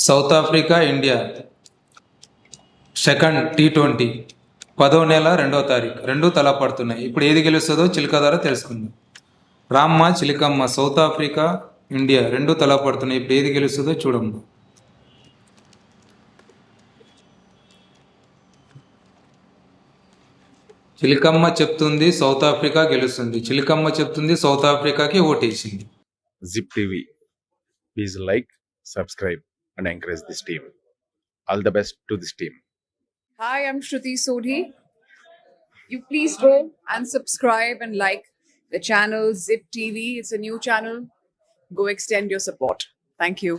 South Africa India second T20 10వ నెల 2వ తారీఖు రెండు తల పడుతున్నాయి. ఇప్పుడు ఏది గెలుస్తుందో చిలుక ద్వారా తెలుసుకుందాం. రామ్మ చిలుకమ్మ సౌత్ ఆఫ్రికా ఇండియా రెండు తల పడుతున్నాయి. ఇప్పుడు ఏది గెలుస్తుందో చూడము. చిలుకమ్మ చెప్తుంది సౌత్ ఆఫ్రికా గెలుస్తుంది. చిలుకమ్మ చెప్తుంది south ఆఫ్రికాకి ఓటేసింది. Zip TV. Please like, subscribe, and encourage this team. All the best to this team. Hi, I'm Shruti Sodhi. You please go and subscribe and like the channel Zip TV. It's a new channel. Go extend your support. Thank you.